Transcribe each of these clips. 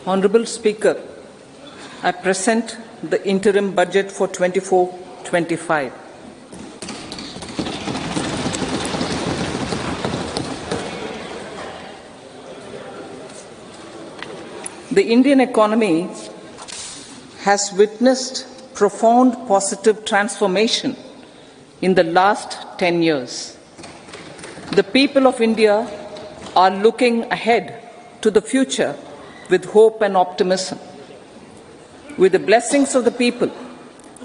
Honorable Speaker, I present the interim budget for 24-25. The Indian economy has witnessed profound positive transformation in the last 10 years. The people of India are looking ahead to the future with hope and optimism. With the blessings of the people,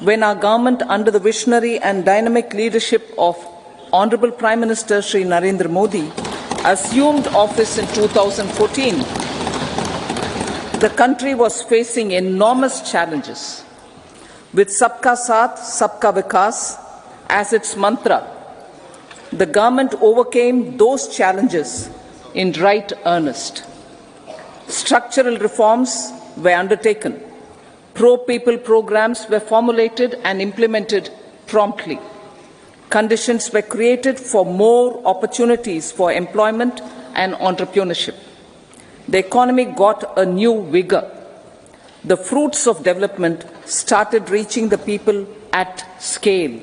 when our government, under the visionary and dynamic leadership of Honorable Prime Minister Shri Narendra Modi, assumed office in 2014, the country was facing enormous challenges. With Sabka Saath, Sabka Vikas as its mantra, the government overcame those challenges in right earnest. Structural reforms were undertaken. Pro-people programs were formulated and implemented promptly. Conditions were created for more opportunities for employment and entrepreneurship. The economy got a new vigor. The fruits of development started reaching the people at scale.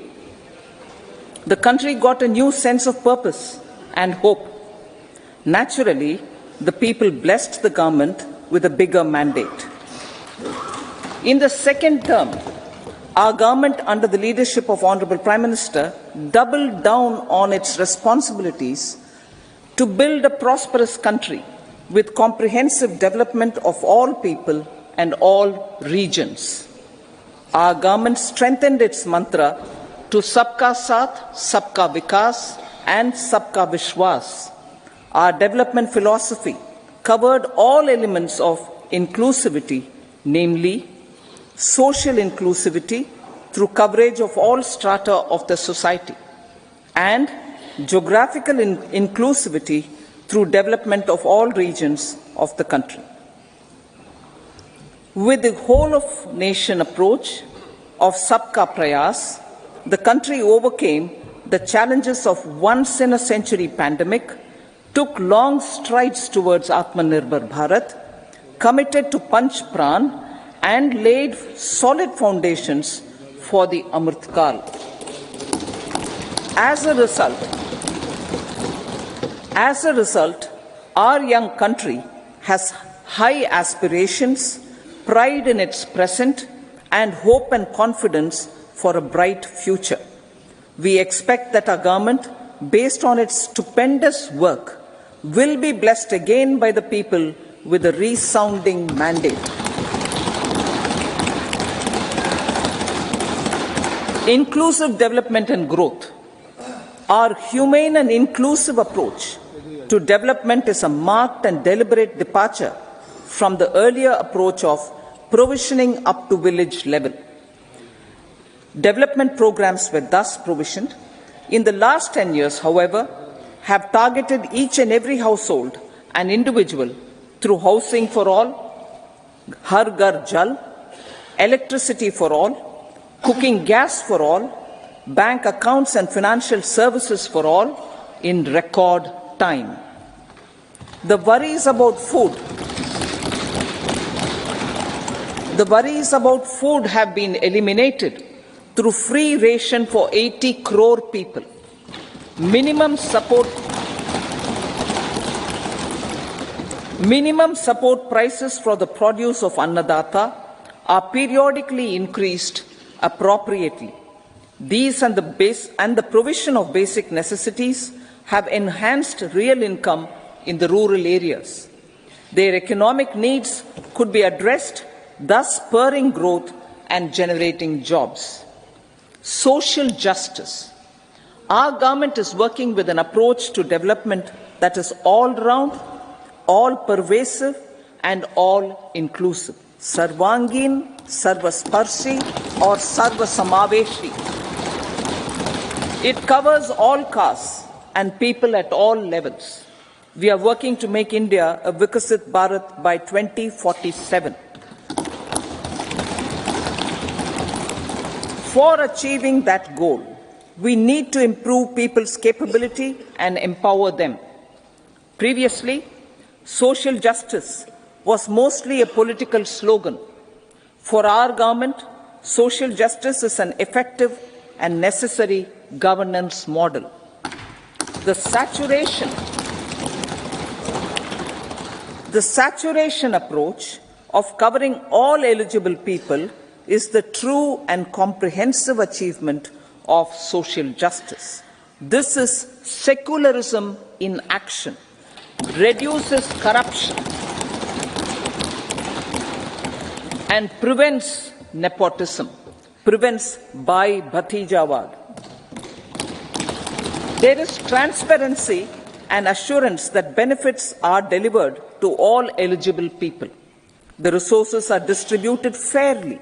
The country got a new sense of purpose and hope. Naturally, the people blessed the government with a bigger mandate. In the second term, our government, under the leadership of Honorable Prime Minister, doubled down on its responsibilities to build a prosperous country with comprehensive development of all people and all regions. Our government strengthened its mantra to Sabka Saath, Sabka Vikas and Sabka Vishwas. Our development philosophy covered all elements of inclusivity, namely social inclusivity through coverage of all strata of the society, and geographical inclusivity through development of all regions of the country. With the whole of nation approach of Sabka Prayas, the country overcame the challenges of once in a century pandemic, took long strides towards Atmanirbhar Bharat, committed to Panch Pran, and laid solid foundations for the Amrit Kal. As a result, our young country has high aspirations, pride in its present, and hope and confidence for a bright future. We expect that our government, based on its stupendous work, will be blessed again by the people with a resounding mandate. Inclusive development and growth. Our humane and inclusive approach to development is a marked and deliberate departure from the earlier approach of provisioning up to village level. Development programs were thus provisioned. In the last 10 years, however, have targeted each and every household and individual through housing for all, Har Ghar Jal, electricity for all, cooking gas for all, bank accounts and financial services for all in record time. The worries about food have been eliminated through free ration for 80 crore people. Minimum support prices for the produce of Annadata are periodically increased appropriately. These and the provision of basic necessities have enhanced real income in the rural areas. Their economic needs could be addressed, thus spurring growth and generating jobs. Social justice. Our government is working with an approach to development that is all-round, all-pervasive, and all-inclusive. Sarvangin, Sarvasparshi, or Sarvasamaveshi. It covers all castes and people at all levels. We are working to make India a Vikasit Bharat by 2047. For achieving that goal, we need to improve people's capability and empower them. Previously, social justice was mostly a political slogan. For our government, social justice is an effective and necessary governance model. The saturation approach of covering all eligible people is the true and comprehensive achievement of social justice. This is secularism in action, reduces corruption, and prevents nepotism, prevents by Bhatijawad. There is transparency and assurance that benefits are delivered to all eligible people. The resources are distributed fairly.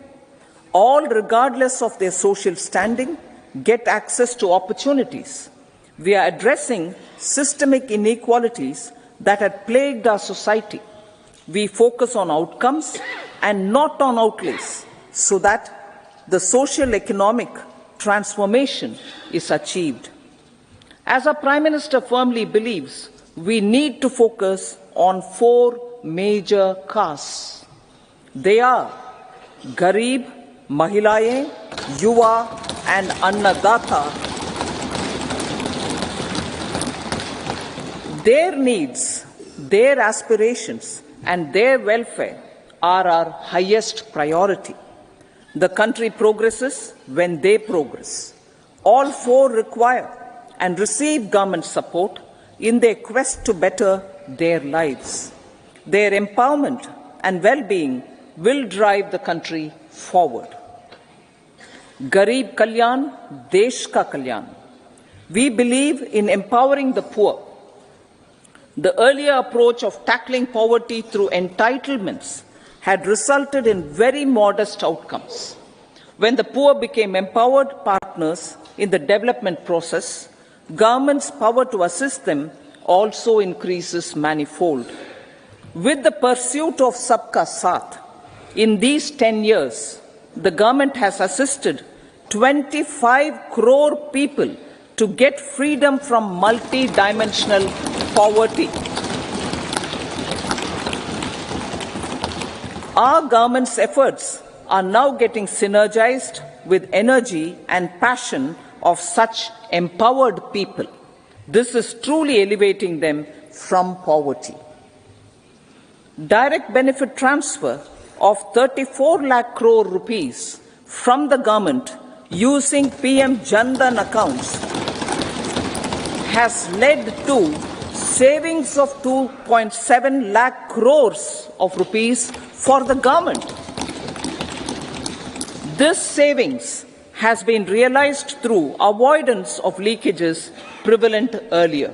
All, regardless of their social standing, get access to opportunities. We are addressing systemic inequalities that had plagued our society. We focus on outcomes and not on outlays, so that the social economic transformation is achieved. As our Prime Minister firmly believes, we need to focus on 4 major castes. They are Garib, Mahilaye, Yuva and Annadata. Their needs, their aspirations and their welfare are our highest priority. The country progresses when they progress. All 4 require and receive government support in their quest to better their lives. Their empowerment and well-being will drive the country forward. Garib Kalyan, Desh Ka Kalyan. We believe in empowering the poor. The earlier approach of tackling poverty through entitlements had resulted in very modest outcomes. When the poor became empowered partners in the development process, government's power to assist them also increases manifold. With the pursuit of Sabka Saath, in these 10 years, the government has assisted 25 crore people to get freedom from multi-dimensional poverty. Our government's efforts are now getting synergized with energy and passion of such empowered people. This is truly elevating them from poverty. Direct benefit transfer of 34 lakh crore rupees from the government using PM Jan Dhan accounts has led to savings of 2.7 lakh crores of rupees for the government. This savings has been realized through avoidance of leakages prevalent earlier.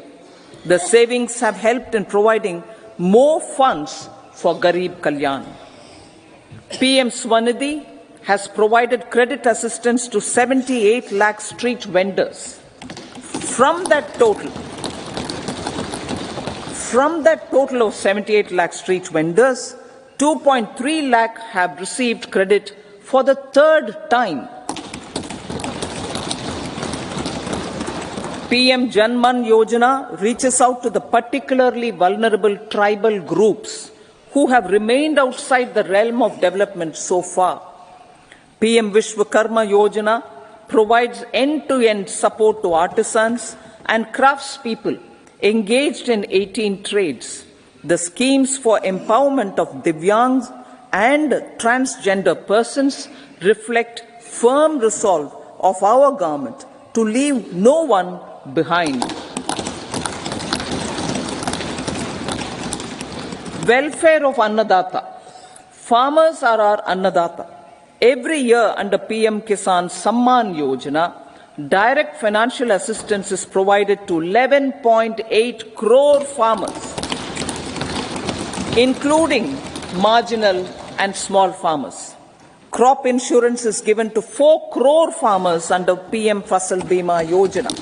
The savings have helped in providing more funds for Garib Kalyan. PM Swanidhi has provided credit assistance to 78 lakh street vendors. From that total of 78 lakh street vendors, 2.3 lakh have received credit for the 3rd time. PM Janman Yojana reaches out to the particularly vulnerable tribal groups who have remained outside the realm of development so far. PM Vishwakarma Yojana provides end-to-end support to artisans and craftspeople engaged in 18 trades. The schemes for empowerment of Divyangs and transgender persons reflect firm resolve of our government to leave no one behind. Welfare of Annadata. Farmers are our Annadata. Every year under PM Kisan Samman Yojana, direct financial assistance is provided to 11.8 crore farmers, including marginal and small farmers. Crop insurance is given to 4 crore farmers under PM Fasal Bima Yojana.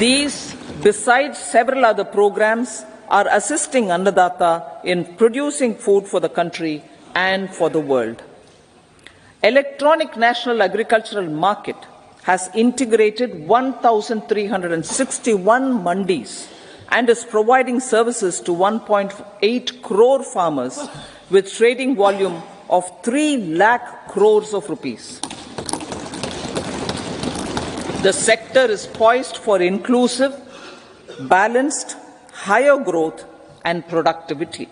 These, besides several other programs, are assisting Annadata in producing food for the country and for the world. Electronic National Agricultural Market has integrated 1,361 mandis and is providing services to 1.8 crore farmers with trading volume of 3 lakh crores of rupees. The sector is poised for inclusive, balanced, higher growth and productivity.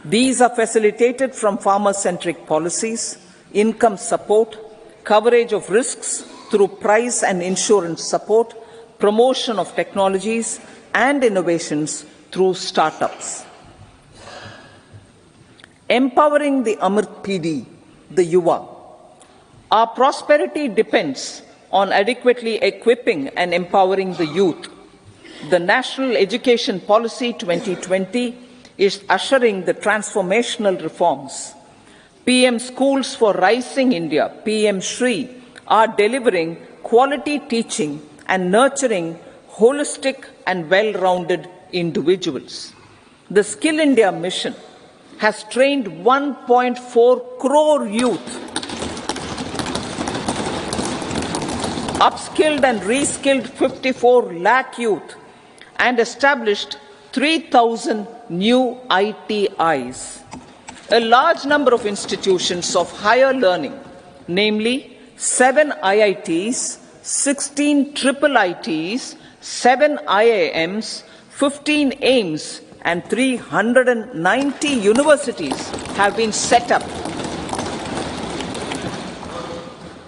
These are facilitated from farmer-centric policies, income support, coverage of risks through price and insurance support, promotion of technologies and innovations through startups. Empowering the Amrit PD, the Yuva. Our prosperity depends on adequately equipping and empowering the youth. The National Education Policy 2020 is ushering the transformational reforms. PM Schools for Rising India, PM Shri, are delivering quality teaching and nurturing holistic and well-rounded individuals. The Skill India mission has trained 1.4 crore youth, upskilled and reskilled 54 lakh youth, and established 3,000 new ITIs. A large number of institutions of higher learning, namely 7 IITs, 16 triple ITs, 7 IIMs, 15 AIMS, and 390 universities have been set up.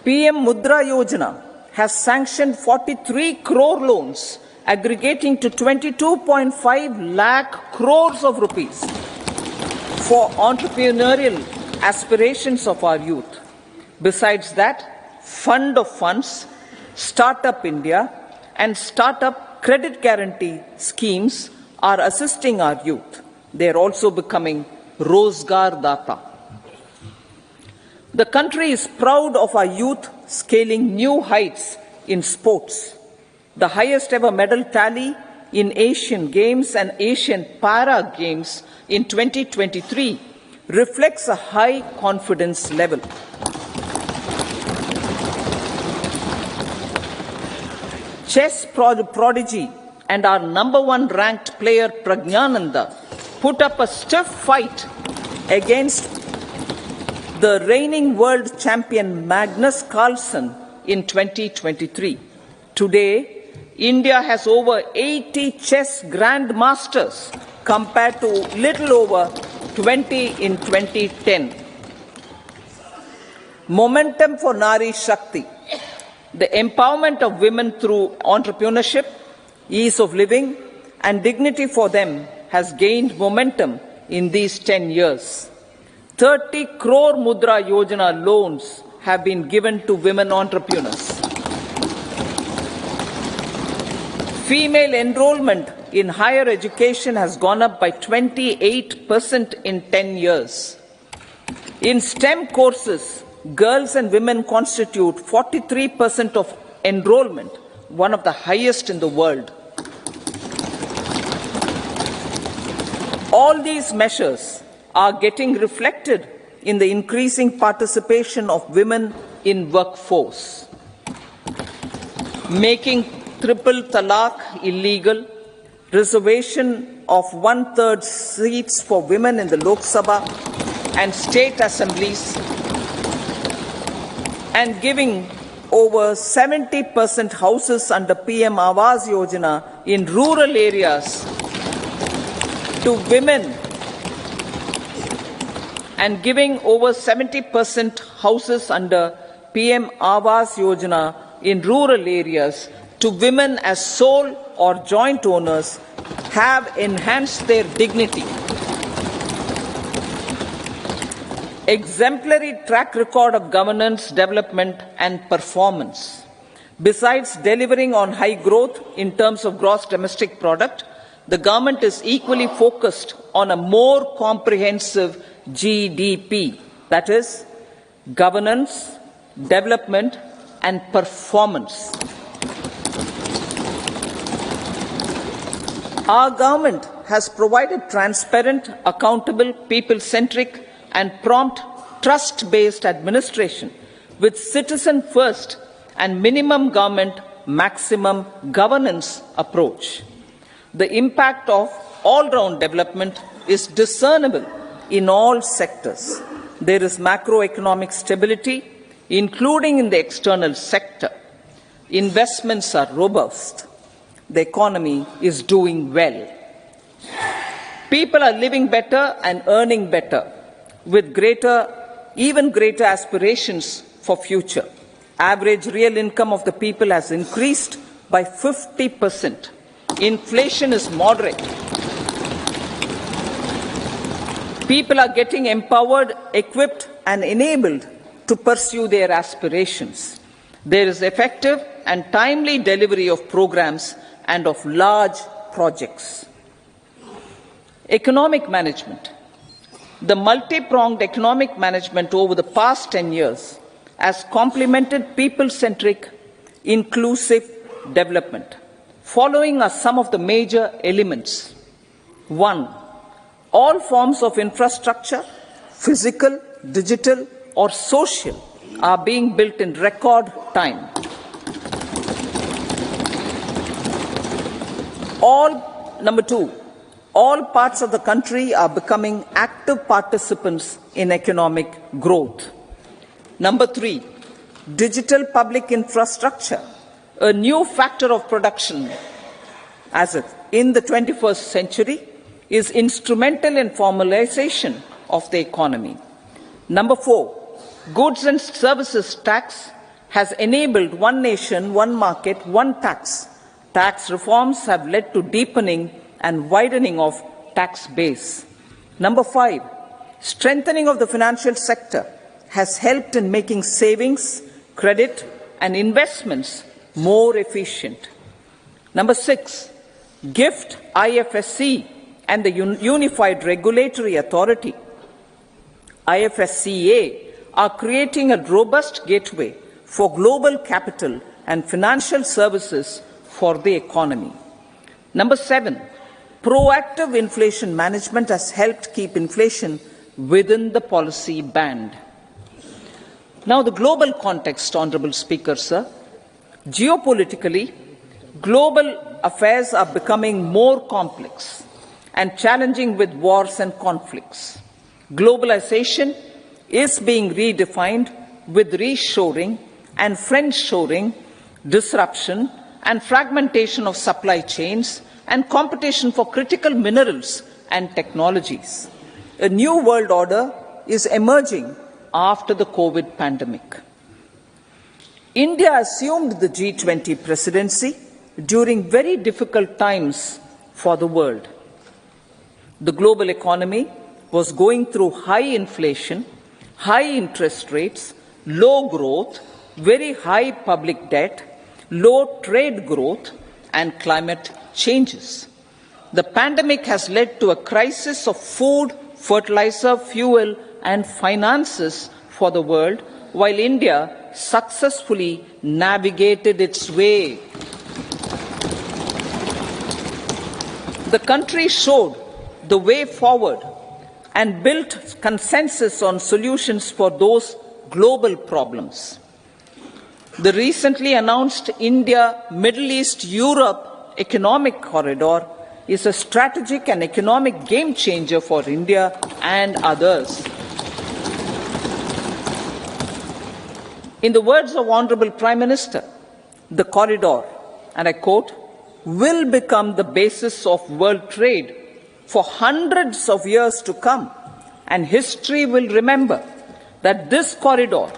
PM Mudra Yojana has sanctioned 43 crore loans aggregating to 22.5 lakh crores of rupees for entrepreneurial aspirations of our youth. Besides that, Fund of Funds, Startup India, and Startup Credit Guarantee schemes are assisting our youth. They are also becoming Rozgar Data. The country is proud of our youth scaling new heights in sports. The highest ever medal tally in Asian Games and Asian Para Games in 2023 reflects a high confidence level. Chess prodigy and our #1 ranked player Pragyananda put up a stiff fight against the reigning world champion Magnus Carlsen in 2023. Today, India has over 80 chess grandmasters compared to little over 20 in 2010. Momentum for Nari Shakti. The empowerment of women through entrepreneurship, ease of living, and dignity for them has gained momentum in these 10 years. 30 crore Mudra Yojana loans have been given to women entrepreneurs. Female enrollment in higher education has gone up by 28% in 10 years. In STEM courses, girls and women constitute 43% of enrollment, one of the highest in the world. All these measures are getting reflected in the increasing participation of women in workforce. Making triple talaq illegal, reservation of 1/3 seats for women in the Lok Sabha and state assemblies, and giving over 70% houses under PM Awazz Yojana in rural areas to women, and giving over 70% houses under PM Awazz Yojana in rural areas to women as sole or joint owners have enhanced their dignity. Exemplary track record of governance, development and performance. Besides delivering on high growth in terms of gross domestic product, the government is equally focused on a more comprehensive GDP, that is, governance, development and performance. Our government has provided transparent, accountable, people-centric and prompt, trust-based administration with citizen first and minimum government, maximum governance approach. The impact of all-round development is discernible in all sectors. There is macroeconomic stability, including in the external sector. Investments are robust. The economy is doing well. People are living better and earning better, with even greater aspirations for future. Average real income of the people has increased by 50%. Inflation is moderate. People are getting empowered, equipped, and enabled to pursue their aspirations. There is effective and timely delivery of programs and of large projects. Economic management. The multi-pronged economic management over the past 10 years has complemented people-centric, inclusive development. Following are some of the major elements. 1. All forms of infrastructure, physical, digital, or social, are being built in record time. Number 2, all parts of the country are becoming active participants in economic growth. Number 3, digital public infrastructure, a new factor of production in the 21st century, is instrumental in formalization of the economy. Number 4, goods and services tax has enabled one nation, one market, one tax. Tax reforms have led to deepening and widening of tax base. Number 5, strengthening of the financial sector has helped in making savings, credit, and investments more efficient. Number 6, GIFT, IFSC, and the Unified Regulatory Authority, IFSCA, are creating a robust gateway for global capital and financial services for the economy. Number 7, proactive inflation management has helped keep inflation within the policy band. Now, the global context, Honorable Speaker, sir. Geopolitically, global affairs are becoming more complex and challenging with wars and conflicts. Globalization is being redefined with reshoring and friendshoring, disruption and fragmentation of supply chains, and competition for critical minerals and technologies. A new world order is emerging after the COVID pandemic. India assumed the G20 presidency during very difficult times for the world. The global economy was going through high inflation, high interest rates, low growth, very high public debt, low trade growth, and climate changes. The pandemic has led to a crisis of food, fertilizer, fuel, and finances for the world, while India successfully navigated its way. The country showed the way forward and built consensus on solutions for those global problems. The recently announced India-Middle East-Europe economic corridor is a strategic and economic game changer for India and others. In the words of Honorable Prime Minister, the corridor, and I quote, will become the basis of world trade for hundreds of years to come, and history will remember that this corridor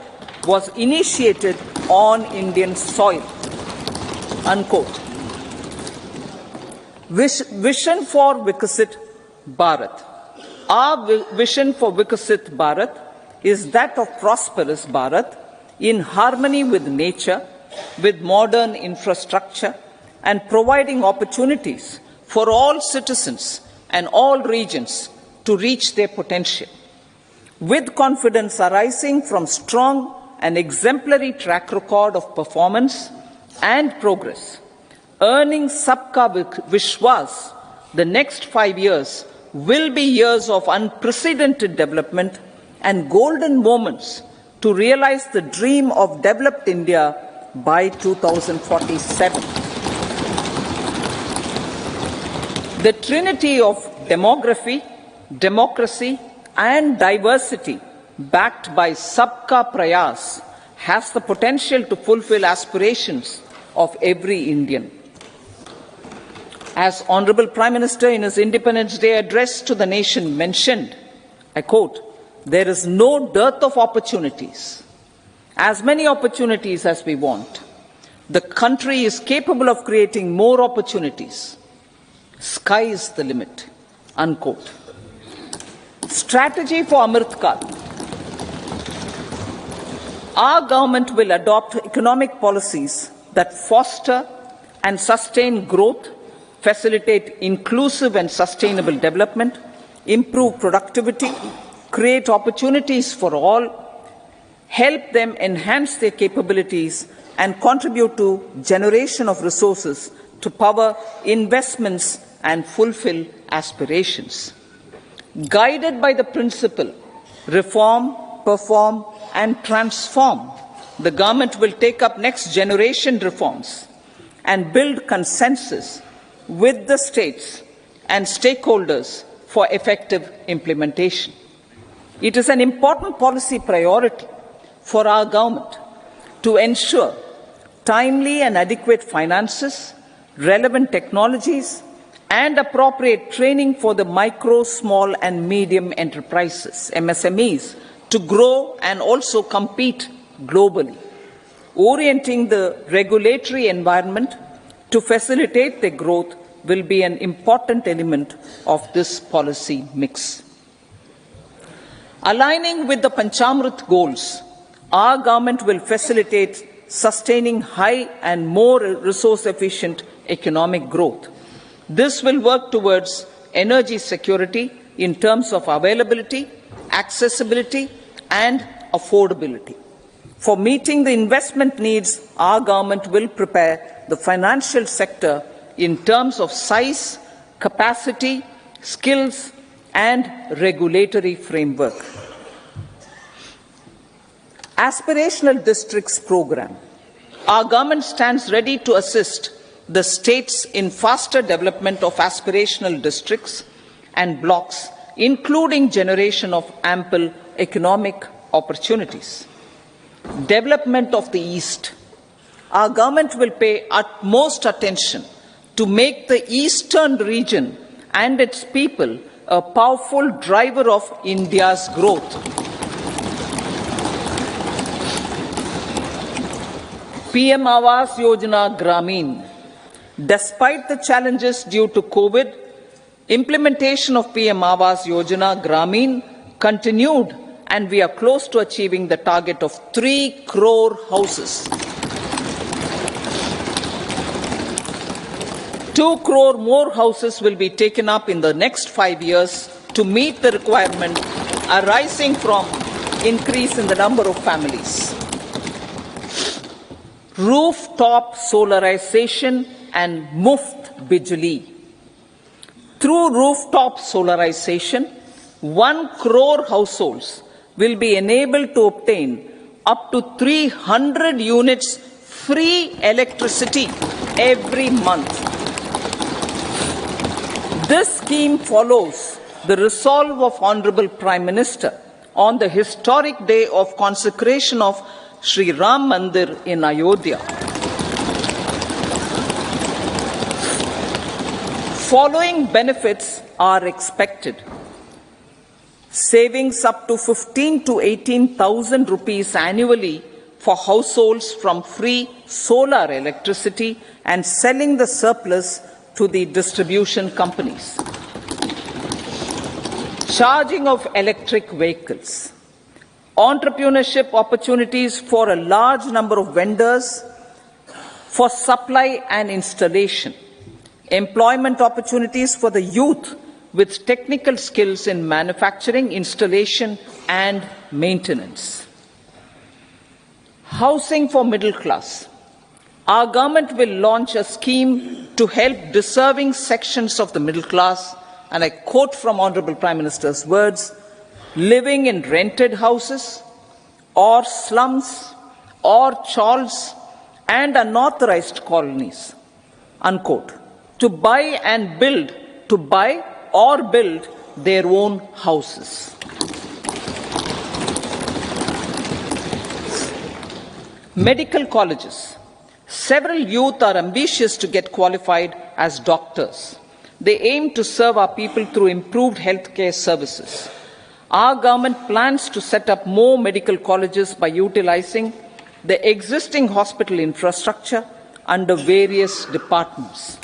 was initiated on Indian soil. Unquote. Vision for Vikasit Bharat. Our vision for Vikasit Bharat is that of prosperous Bharat in harmony with nature, with modern infrastructure, and providing opportunities for all citizens and all regions to reach their potential. With confidence arising from strong and exemplary track record of performance and progress, earning Sabka Vishwas, the next 5 years will be years of unprecedented development and golden moments to realize the dream of developed India by 2047. The trinity of demography, democracy, and diversity, backed by Sabka Prayas, has the potential to fulfill aspirations of every Indian. As Honorable Prime Minister in his Independence Day address to the nation mentioned, I quote, "There is no dearth of opportunities, as many opportunities as we want. The country is capable of creating more opportunities. Sky is the limit," unquote. Strategy for Amrit Kal. Our government will adopt economic policies that foster and sustain growth, facilitate inclusive and sustainable development, improve productivity, create opportunities for all, help them enhance their capabilities, and contribute to generation of resources to power investments and fulfill aspirations. Guided by the principle, reform, perform, and transform, the government will take up next generation reforms and build consensus with the states and stakeholders for effective implementation. It is an important policy priority for our government to ensure timely and adequate finances, relevant technologies, and appropriate training for the micro, small, and medium enterprises, MSMEs, to grow and also compete globally. Orienting the regulatory environment to facilitate their growth will be an important element of this policy mix. Aligning with the Panchamrit goals, our government will facilitate sustaining high and more resource-efficient economic growth. This will work towards energy security in terms of availability, accessibility, and affordability. For meeting the investment needs, our government will prepare the financial sector in terms of size, capacity, skills, and regulatory framework. Aspirational Districts Program. Our government stands ready to assist the states in faster development of aspirational districts and blocks, including generation of ample economic opportunities. Development of the East. Our government will pay utmost attention to make the eastern region and its people a powerful driver of India's growth. PM Awaz Yojana Gramin. Despite the challenges due to COVID, implementation of PM Awaz Yojana Gramin continued, and we are close to achieving the target of 3 crore houses. 2 crore more houses will be taken up in the next 5 years to meet the requirement arising from increase in the number of families. Rooftop solarization and Muft Bijli. Through rooftop solarization, 1 crore households will be enabled to obtain up to 300 units free electricity every month. This scheme follows the resolve of Honorable Prime Minister on the historic day of consecration of Sri Ram Mandir in Ayodhya. Following benefits are expected. Savings up to 15 to 18,000 rupees annually for households from free solar electricity and selling the surplus to the distribution companies. Charging of electric vehicles. Entrepreneurship opportunities for a large number of vendors for supply and installation. Employment opportunities for the youth with technical skills in manufacturing, installation, and maintenance. Housing for middle class. Our government will launch a scheme to help deserving sections of the middle class, and I quote from Honorable Prime Minister's words, living in rented houses or slums or chawls and unauthorized colonies, unquote, to buy and build to buy or build their own houses. Medical colleges. Several youth are ambitious to get qualified as doctors. They aim to serve our people through improved healthcare services. Our government plans to set up more medical colleges by utilizing the existing hospital infrastructure under various departments.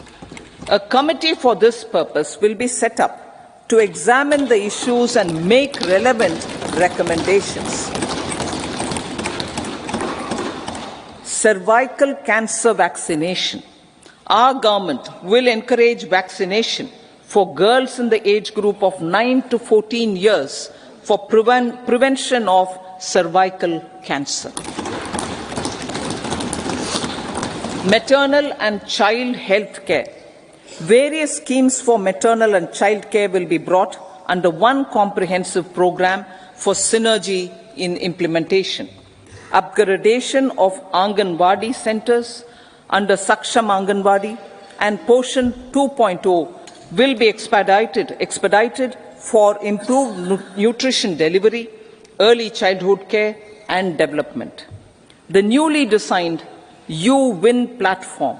A committee for this purpose will be set up to examine the issues and make relevant recommendations. Cervical cancer vaccination. Our government will encourage vaccination for girls in the age group of 9 to 14 years for prevention of cervical cancer. Maternal and child health care. Various schemes for maternal and child care will be brought under one comprehensive program for synergy in implementation. Upgradation of Anganwadi centers under Saksham Anganwadi and Poshan 2.0 will be expedited for improved nutrition delivery, early childhood care and development. The newly designed U-Win platform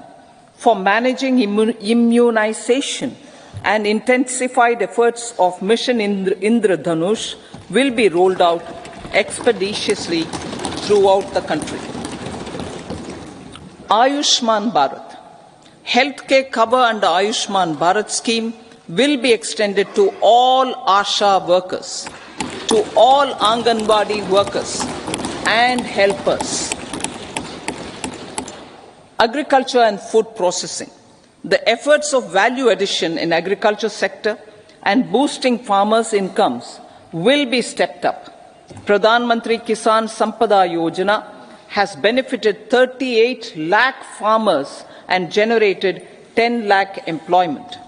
for managing immunization and intensified efforts of Mission Indradhanush will be rolled out expeditiously throughout the country. Ayushman Bharat. Healthcare cover under Ayushman Bharat scheme will be extended to all ASHA workers, to all Anganwadi workers and helpers. Agriculture and food processing. The efforts of value addition in agriculture sector and boosting farmers' incomes will be stepped up. Pradhan Mantri Kisan Sampada Yojana has benefited 38 lakh farmers and generated 10 lakh employment.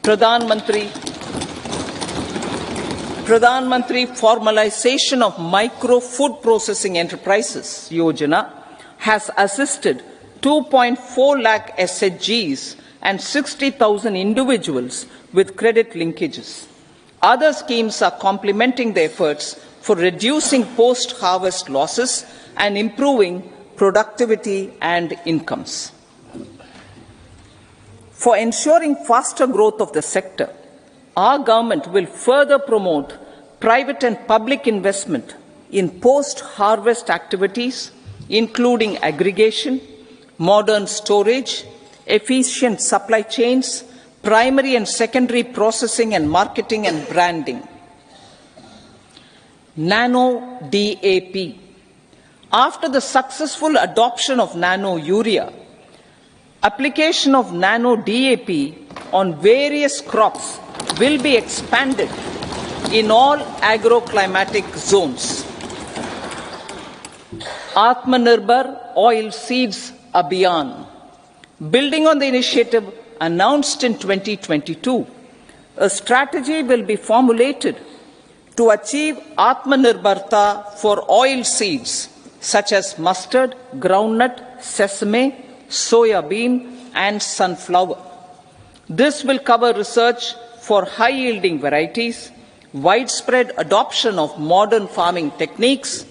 Pradhan Mantri Formalization of Micro Food Processing Enterprises Yojana has assisted 2.4 lakh SHGs and 60,000 individuals with credit linkages. Other schemes are complementing the efforts for reducing post-harvest losses and improving productivity and incomes. For ensuring faster growth of the sector, our government will further promote private and public investment in post-harvest activities, including aggregation, modern storage, efficient supply chains, primary and secondary processing and marketing and branding. Nano DAP. After the successful adoption of nano urea, application of nano DAP on various crops will be expanded in all agroclimatic zones. Atmanirbhar Oil Seeds Abhiyan. Building on the initiative announced in 2022, a strategy will be formulated to achieve Atmanirbharta for oil seeds such as mustard, groundnut, sesame, soya bean and sunflower. This will cover research for high-yielding varieties, widespread adoption of modern farming techniques,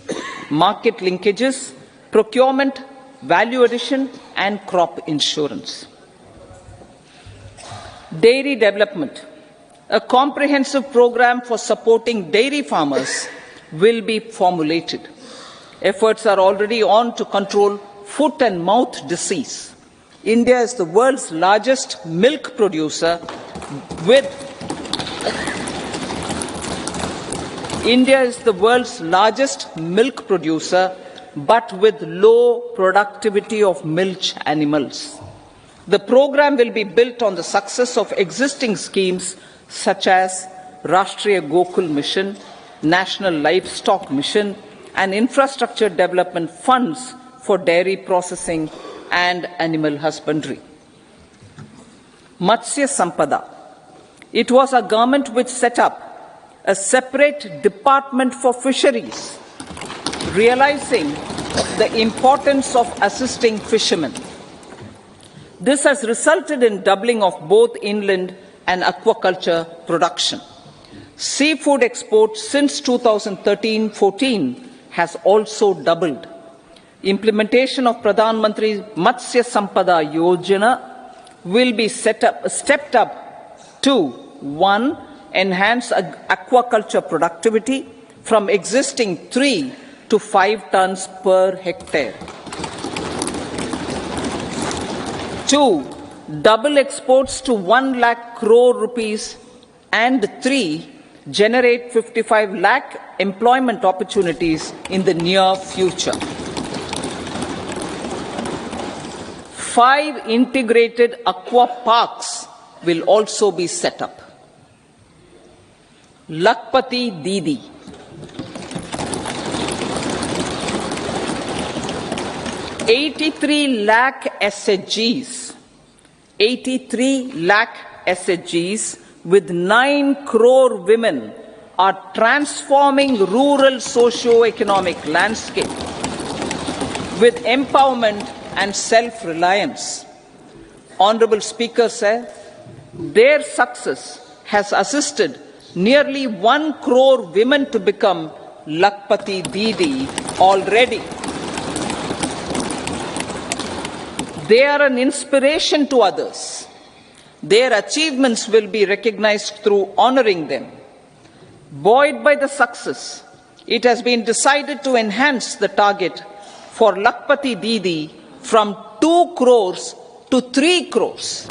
market linkages, procurement, value addition and crop insurance. Dairy development. A comprehensive program for supporting dairy farmers will be formulated. Efforts are already on to control foot and mouth disease. India is the world's largest milk producer with but with low productivity of milch animals. The program will be built on the success of existing schemes such as Rashtriya Gokul Mission, National Livestock Mission, and infrastructure development funds for dairy processing and animal husbandry. Matsya Sampada. It was our government which set up a separate department for fisheries, realizing the importance of assisting fishermen. This has resulted in doubling of both inland and aquaculture production. Seafood exports since 2013-14 has also doubled. Implementation of Pradhan Mantri Matsya Sampada Yojana will be stepped up to 1. Enhance aquaculture productivity from existing 3 to 5 tons per hectare. 2. Double exports to 1 lakh crore rupees, and 3. Generate 55 lakh employment opportunities in the near future. 5 integrated aqua parks will also be set up. Lakpati Didi. 83 lakh SHGs. 83 lakh SHGs with 9 crore women are transforming rural socio-economic landscape with empowerment and self-reliance. Honorable Speaker said, their success has assisted nearly 1 crore women to become Lakpati Didi already. They are an inspiration to others. Their achievements will be recognized through honoring them. Buoyed by the success, it has been decided to enhance the target for Lakpati Didi from 2 crores to 3 crores.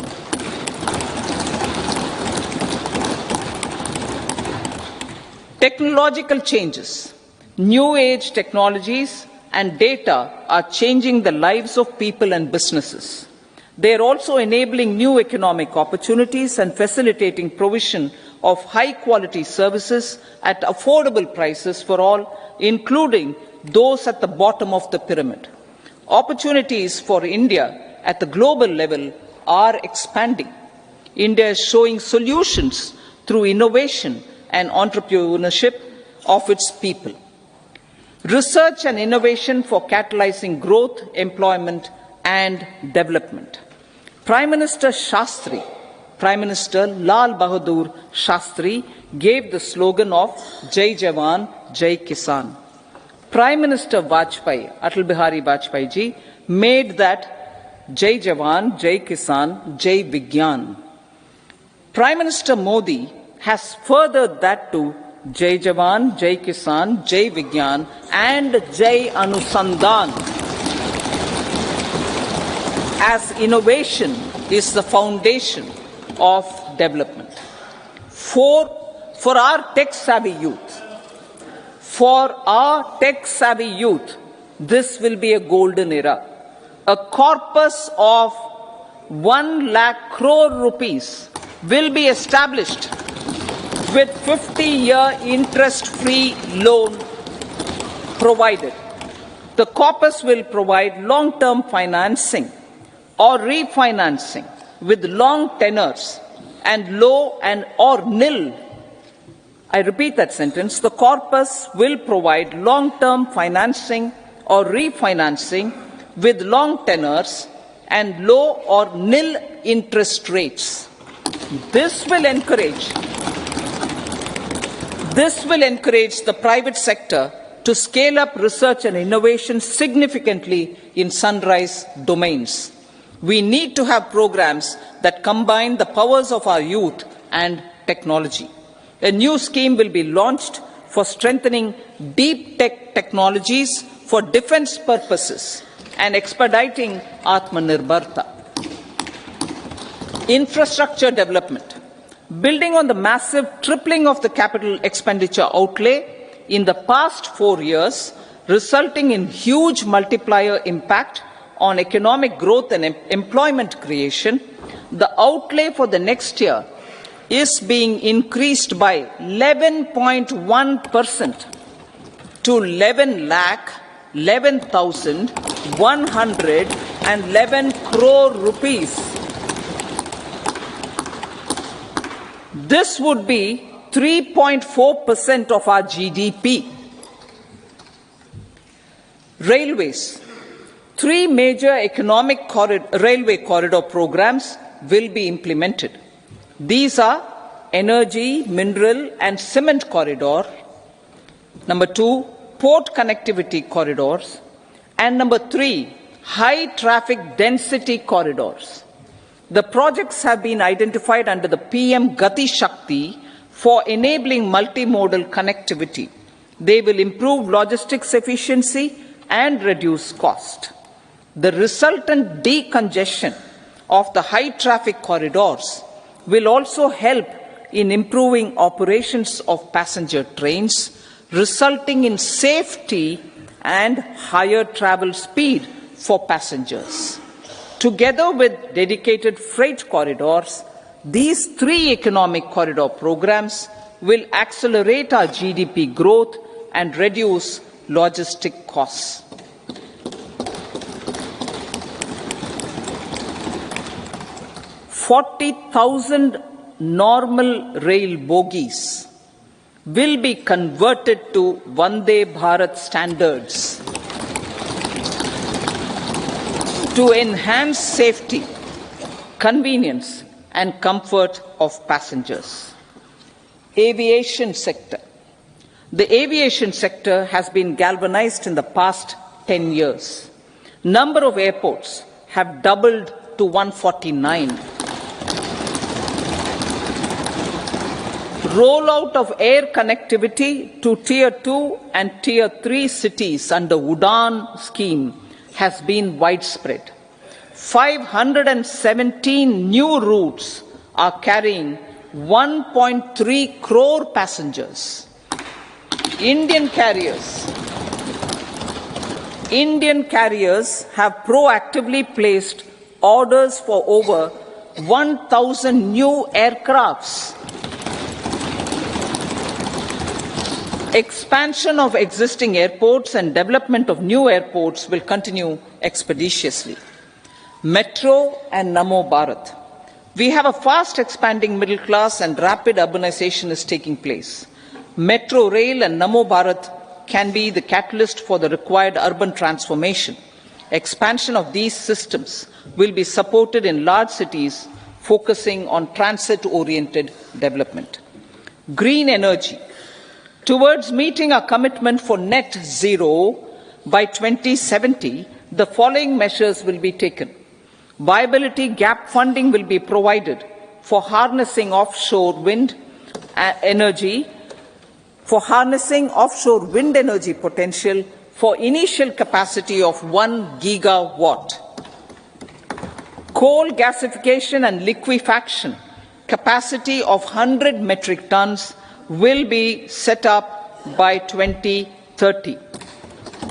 Technological changes, new age technologies and data are changing the lives of people and businesses. They are also enabling new economic opportunities and facilitating provision of high quality services at affordable prices for all, including those at the bottom of the pyramid. Opportunities for India at the global level are expanding. India is showing solutions through innovation and entrepreneurship of its people. Research and innovation for catalyzing growth, employment and development. Prime Minister Shastri, Prime Minister Lal Bahadur Shastri gave the slogan of Jai Jawan, Jai Kisan. Prime Minister Vajpayee, Atal Bihari Vajpayee ji, made that Jai Jawan, Jai Kisan, Jai Vigyan. Prime Minister Modi has furthered that to Jai Jawan, Jai Kisan, Jai Vigyan and Jai Anusandhan, as innovation is the foundation of development. For our tech-savvy youth, this will be a golden era. A corpus of 1 lakh crore rupees will be established with 50-year interest-free loan provided. The corpus will provide long-term financing or refinancing with long tenors and low and or nil. I repeat that sentence. The corpus will provide long-term financing or refinancing with long tenors and low or nil interest rates. This will encourage the private sector to scale up research and innovation significantly in sunrise domains. We need to have programs that combine the powers of our youth and technology. A new scheme will be launched for strengthening deep tech technologies for defense purposes and expediting Atmanirbharta. Infrastructure development. Building on the massive tripling of the capital expenditure outlay in the past 4 years, resulting in huge multiplier impact on economic growth and employment creation, the outlay for the next year is being increased by 11.1% to 11,111 crore rupees. This would be 3.4% of our GDP. Railways. 3 major economic railway corridor programs will be implemented. These are energy, mineral and cement corridor. Number 2, port connectivity corridors. And number 3, high traffic density corridors. The projects have been identified under the PM Gati Shakti for enabling multimodal connectivity. They will improve logistics efficiency and reduce cost. The resultant decongestion of the high traffic corridors will also help in improving operations of passenger trains, resulting in safety and higher travel speed for passengers. Together with dedicated freight corridors, these 3 economic corridor programs will accelerate our GDP growth and reduce logistic costs. 40,000 normal rail bogies will be converted to Vande Bharat standards to enhance safety, convenience and comfort of passengers. Aviation sector. The aviation sector has been galvanized in the past 10 years. Number of airports have doubled to 149. Rollout of air connectivity to Tier 2 and Tier 3 cities under Udan scheme has been widespread. 517 new routes are carrying 1.3 crore passengers. Indian carriers have proactively placed orders for over 1,000 new aircrafts. Expansion of existing airports and development of new airports will continue expeditiously. Metro and Namo Bharat. We have a fast expanding middle class and rapid urbanization is taking place. Metro rail and Namo Bharat can be the catalyst for the required urban transformation. Expansion of these systems will be supported in large cities, focusing on transit-oriented development. Green energy. Towards meeting our commitment for net zero by 2070, the following measures will be taken. Viability gap funding will be provided for harnessing offshore wind energy potential for initial capacity of 1 gigawatt. Coal gasification and liquefaction capacity of 100 metric tons will be set up by 2030.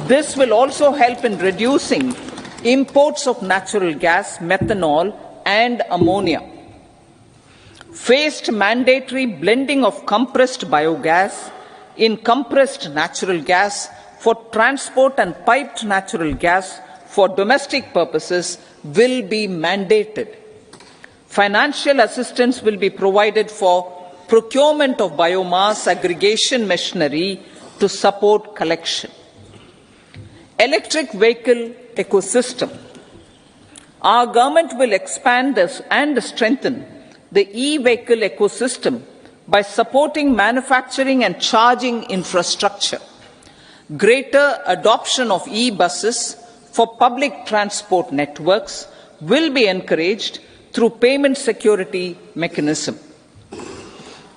This will also help in reducing imports of natural gas, methanol and ammonia. Phased mandatory blending of compressed biogas in compressed natural gas for transport and piped natural gas for domestic purposes will be mandated. Financial assistance will be provided for procurement of biomass aggregation machinery to support collection. Electric vehicle ecosystem. Our government will expand this and strengthen the e-vehicle ecosystem by supporting manufacturing and charging infrastructure. Greater adoption of e-buses for public transport networks will be encouraged through payment security mechanism.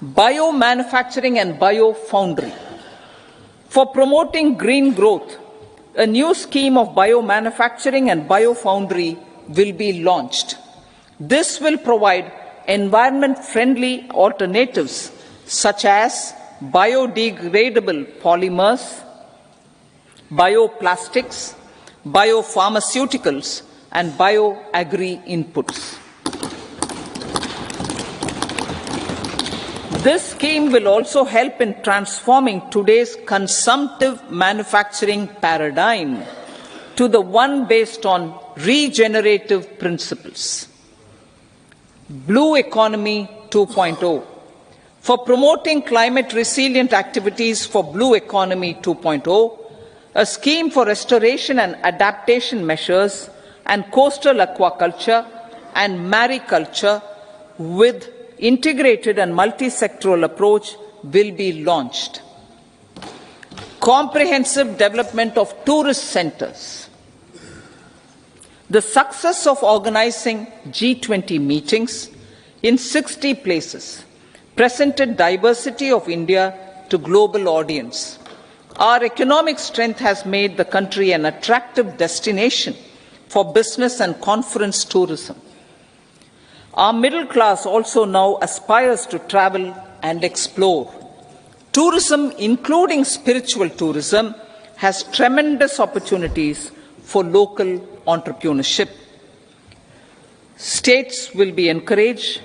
Biomanufacturing and biofoundry. For promoting green growth, a new scheme of biomanufacturing and biofoundry will be launched. This will provide environment-friendly alternatives such as biodegradable polymers, bioplastics, biopharmaceuticals, and bioagri inputs. This scheme will also help in transforming today's consumptive manufacturing paradigm to the one based on regenerative principles. Blue Economy 2.0. For promoting climate resilient activities for Blue Economy 2.0, a scheme for restoration and adaptation measures and coastal aquaculture and mariculture with integrated and multi-sectoral approach will be launched. Comprehensive development of tourist centers. The success of organizing G20 meetings in 60 places presented diversity of India to global audience. Our economic strength has made the country an attractive destination for business and conference tourism. Our middle class also now aspires to travel and explore. Tourism, including spiritual tourism, has tremendous opportunities for local entrepreneurship. States will be encouraged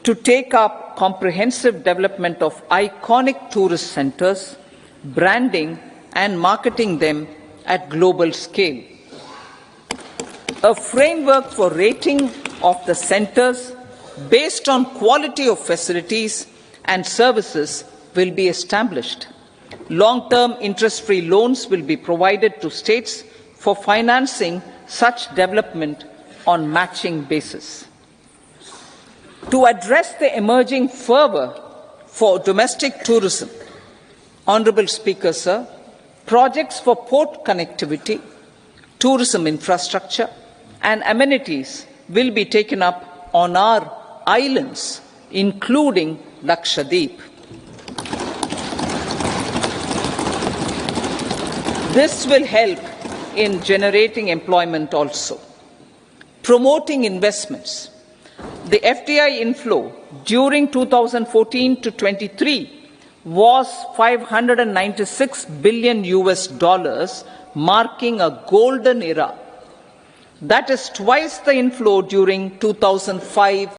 to take up comprehensive development of iconic tourist centers, branding and marketing them at global scale. A framework for rating of the centers based on quality of facilities and services will be established. Long-term interest-free loans will be provided to states for financing such development on matching basis. To address the emerging fervor for domestic tourism, Honorable Speaker, sir, projects for port connectivity, tourism infrastructure and amenities will be taken up on our islands, including Lakshadweep. This will help in generating employment also. Promoting investments. The FDI inflow during 2014 to 23 was $596 billion, marking a golden era. That is twice the inflow during 2005